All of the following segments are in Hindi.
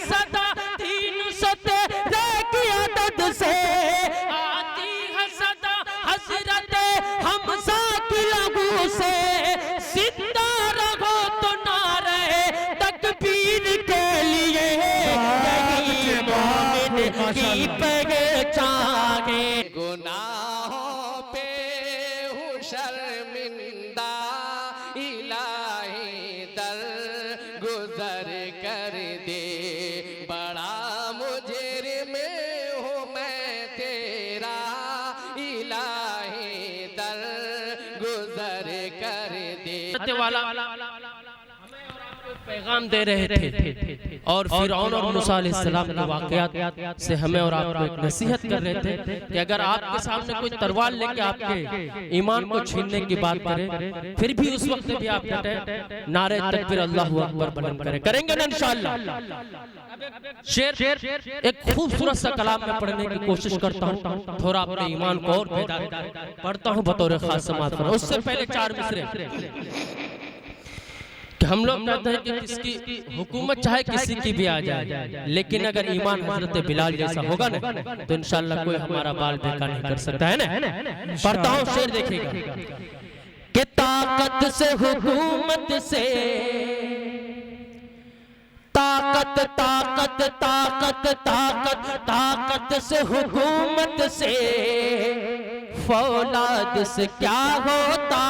हसदा 300 तेरे की आदत से, आती हसदा हजरत हमजा की लहू से। जिंदा रहो तो नारे तकबीर के लिए, यही मोमिन की पहचान है। गुनाहों पे हूँ शर्मिंदा, इलाही दर गुजर कर दे। बड़ा मुजरिम हूँ मैं तेरा, इलाही दर गुजर कर दे। वाला पैगाम दे रहे थे और फिरौन और मूसा अलैहिस्सलाम के वाक़यात से हमें और आपको एक नसीहत कर रहे थे कि अगर आपके सामने कोई तलवार लेके आपके ईमान को छीनने की बात करे, फिर भी उस वक्त भी आप डटे नारे तकबीर अल्लाहु अकबर बुलंद करें। करेंगे ना इंशाअल्लाह। शेर एक खूबसूरत सा कलाम में पढ़ने की कोशिश करता हूँ, थोड़ा अपने ईमान को और बेदार पढ़ता हूँ बतौर खास समाअत फरमा। उससे पहले 4 मिसरे कि हम लोग कहते हैं कि किसकी हुकूमत चाहे किसी की भी आ जाए, लेकिन अगर ईमान हजरत बिलाल जैसा होगा ना तो इंशाअल्लाह कोई हमारा बाल बेका नहीं कर सकता है ना। पढ़ता हूँ शेर, देखिएगा कि ताकत से हुकूमत से, ताकत ताकत ताकत ताकत ताकत से हुकूमत से, फौलाद से क्या होता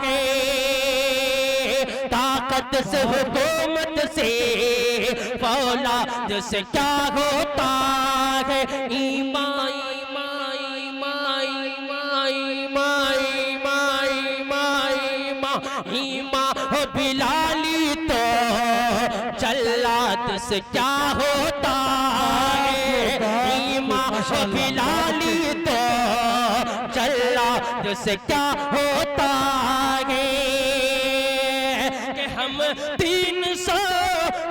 है। ताकत से हुकूमत से, फौलाद से क्या होता है। ईमान ईमान ईमान ईमान ईमान ईमान ईमान हो बिलाली तो जल्लाद से क्या होता है। ईमान हो बिलाली तो जल्लाद से क्या होता है। हम 300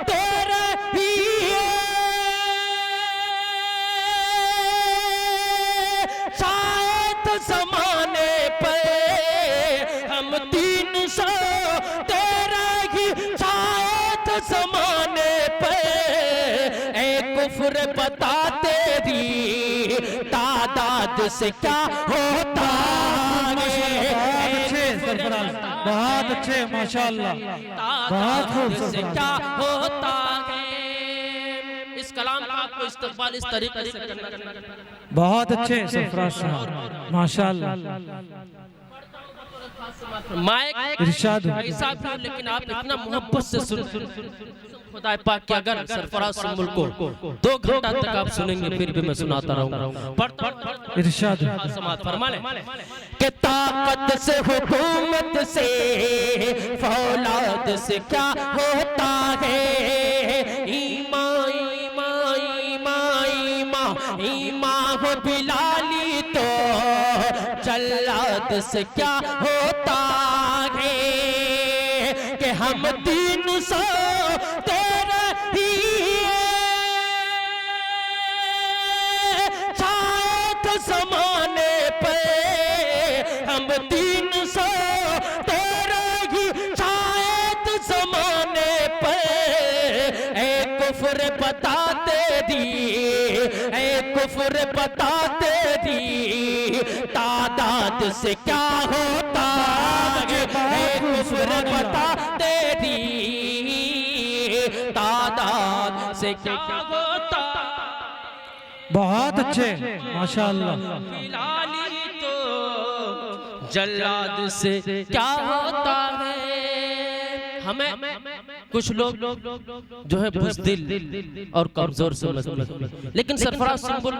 तेरे ही शायद ज़माने पे, हम 300 तेरे ही शायद ज़माने पे। एक कुफ्र बता तेरी तादाद से क्या होता है। बहुत अच्छे माशाअल्लाह, बहुत खूबसूरत। क्या होता है। इस कलाम का आपको इस्तेमाल इस तरीके से करना है। बहुत अच्छे सरफराज साहब माशाअल्लाह। माइक इरशाद ऐसा भी, लेकिन आप इतना मोहब्बत से सुन खुदा पाक कि अगर सरफराज सुम्बुल को 2 घंटा तक आप सुनेंगे फिर भी मैं सुनाता रहूंगा। इरशाद समाअत फरमा ले कि ताकत से हुकूमत से, फौलाद से क्या होता है। ईमान ईमान ईमान ईमान ईमान हो बिलाली तो जल्लाद से क्या होता है। कि हम 300 तेरे ही शायद ज़माने पे, हम 300 तेरे ही शायद ज़माने पे। एक कुफ्र बताते दी, एक कुफ्र बताते दी तादाद से क्या होता है। एक कुफ्र बताते दी तादाद से क्या होता। बहुत अच्छे माशाअल्लाह। बिलाली तो जल्लाद से क्या होता है। हमें कुछ लोग जो है बुज़दिल और कमजोर समझते, लेकिन सरफराज सुम्बुल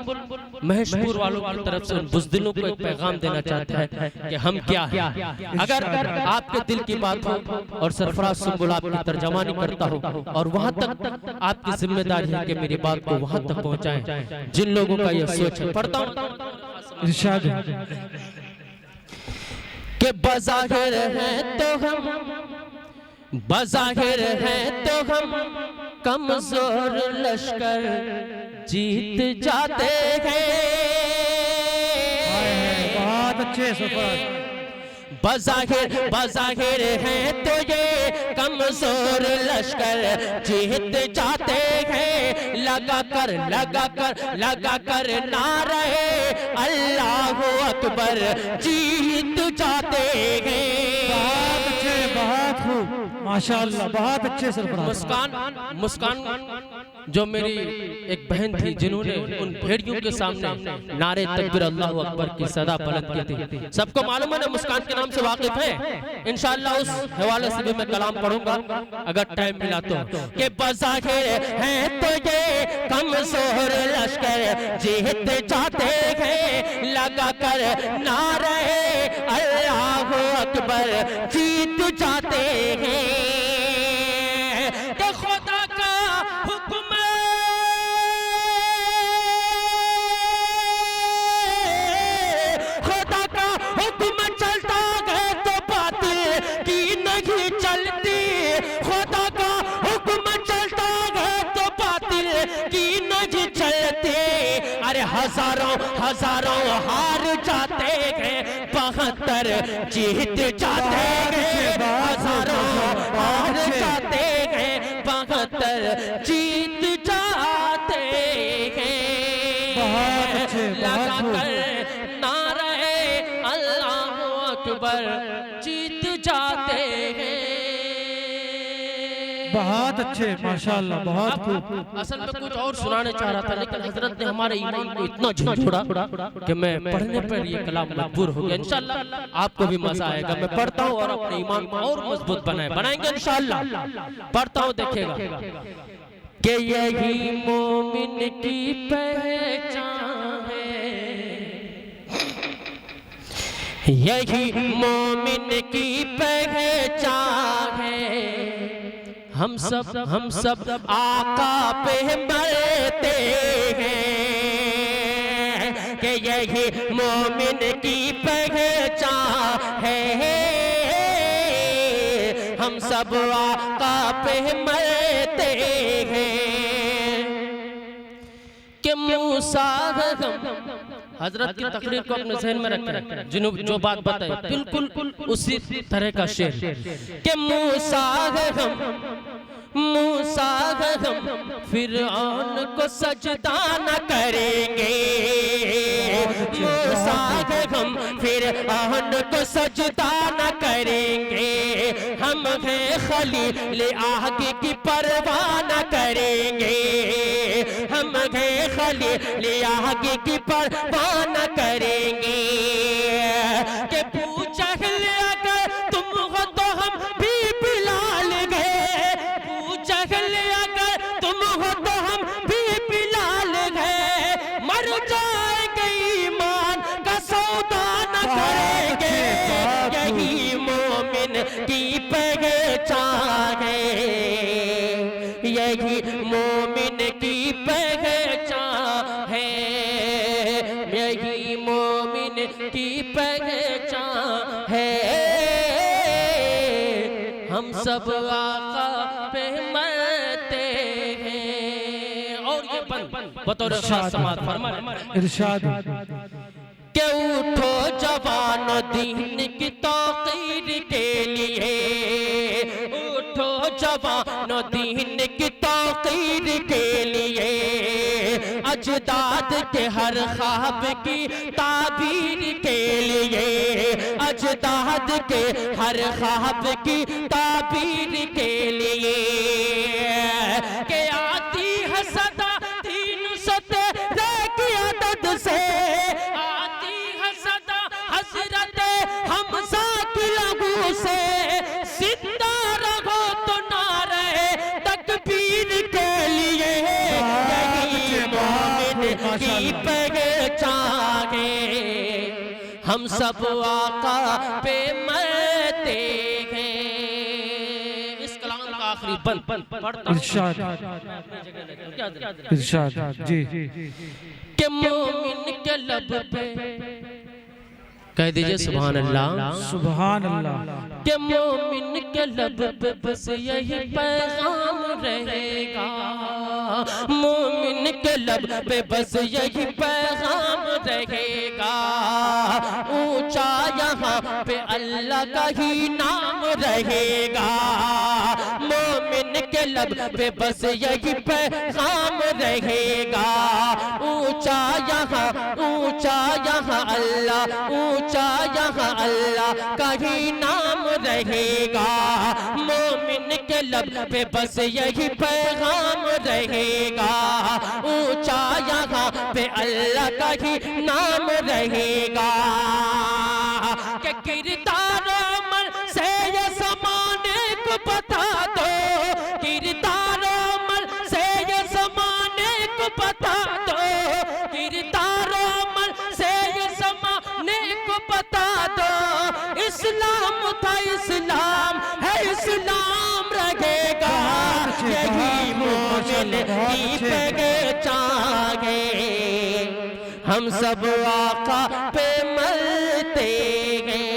महेशपुर वालों की तरफ से उन बुज़दिलों को एक पैगाम देना चाहता है कि हम क्या हैं। अगर आपके दिल की बात हो और सरफराज सुम्बुल आपकी तर्जमानी करता हो और वहां तक आपकी जिम्मेदारी है कि मेरी बात को वहां तक पहुंचाएं जिन लोगों का यह सोच है। पढ़ता हूं इरशाद कि बज़ाहिर है तो हम, बज़ाहिर है तो हम कमजोर लश्कर जीत जाते हैं। बहुत अच्छे सरफराज। बज़ाहिर बज़ाहिर है तो ये कमजोर लश्कर जीत जाते हैं। लगा कर नारे अल्लाह अकबर जीत जाते हैं। बहुत अच्छे, बहुत खूब, माशाअल्लाह, बहुत अच्छे सरफराज। मुस्कान जो मेरी एक बहन थी जिन्होंने उन भेड़ियों के सामने नारे तकबीर अल्लाह अकबर की सदा बुलंद की थी। सबको मालूम है ना, मुस्कान के नाम से वाकिफ है। इंशाअल्लाह उस हवाले से भी मैं कलाम पढ़ूंगा अगर टाइम मिला तो। कि बज़ाहिर हैं तो ये कमजोर लश्कर जीत जाते हैं, लगा कर नारे अल्लाह अकबर जीत जाते हैं। कि खुदा का हुक्म चलता है तो बातिल की नहीं चलती, खुदा का हुक्म चलता है तो बातिल की नहीं चलती। अरे हजारों हार जाते हैं, 72 जीत जाते हैं। हजारों हार जाते हैं, 72 जीत जाते हैं। लगा कर नारे अल्लाह अकबर जीत जाते हैं। बहुत अच्छे, माशाअल्लाह, बहुत खूब। असल में कुछ और सुनाने चाह रहा था, लेकिन हजरत ने हमारे ईमान को इतना झंझोड़ा कि मैं पढ़ने पर ये कलाम मजबूर हो गया। इंशाअल्लाह आपको भी मजा आएगा। मैं पढ़ता हूँ और अपने ईमान को और मजबूत बनाएंगे इंशाअल्लाह। पढ़ता हूँ, देखिएगा कि यही मोमिन की पहचान है, यही मोमिन की पहचान है। हम सब आका पे मरते हैं, कि यही मोमिन की पहचान है। हम सब आका पे मरते हैं। कि मूसा हजरत की तकरीर को अपने जहन में रखें, जिन्होंने जो बात बताई बिल्कुल उसी तरह का शेर। कि मूसा हम फिरौन को सजदा न करेंगे, मूसा हम फिरौन को सजदा न करेंगे। हम हैं खलील आगे की परवाह न करेंगे, हम हैं खलील आगे की परवाह न करेंगे। कि पूछा अगर तुम हो तो हम भी बिलाल गए, पूछा अगर तुम हो तो हम भी बिलाल गए। मर जाएंगे ईमान का सौदा न करेंगे, यही मोमिन की पहचान है, यही मोमिन की पहचान है, यही मोमिन की पहचान है। हम सब आका पे मरते हैं। और ये बतौर समाज फरमाए इरशाद। कि उठो जवानों दीन की तौकीर के लिए, उठो जवानों दीन की तौकीर के लिए। अजदाद के हर ख्वाब की ताबीर के लिए, अजदाद के हर ख्वाब की ताबीर के लिए। के आती है सदा 313 की अदद से, आती है सदा हसरत हमजा की लहू से। जिंदा रहो तो नारे तकबीर के लिए, यही मोमिन की पहचान है। हम सब आका पे मरते हैं। इस कलाम का आखिरी बंद पढ़ता हूं। इरशाद जी। कि मोमिन के लब पे कह दीजिए सुभान अल्लाह, सुभान अल्लाह। कि मोमिन के लब पे बस यही पैगाम रहेगा, मोमिन के लब पे बस यही पैगाम रहेगा। ऊंचा यहाँ पे अल्लाह का ही नाम रहेगा, मोमिन के के लब पे बस यही पैगाम रहेगा। ऊंचा यहाँ अल्लाह, ऊंचा यहाँ अल्लाह का ही नाम रहेगा। मोमिन के लब पे बस यही पैगाम रहेगा। ऊंचा यहाँ पे अल्लाह का ही नाम रहेगा। कि किरदार अमल से ये ज़माने को बता दो, किरदार अमल से ये ज़माने को बता दो, किरदार अमल से ये ज़माने को बता दो। इस्लाम था इस्लाम है, इस्लाम रहेगा। यही मोमिन की पहचान है। हम सब आका पे मरते हैं,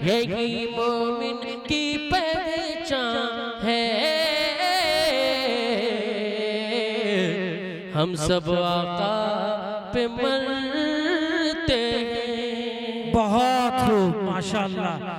यही मोमिन की पहचान है। हम सब आका पे मरते हैं। बहुत खूब माशाल्लाह।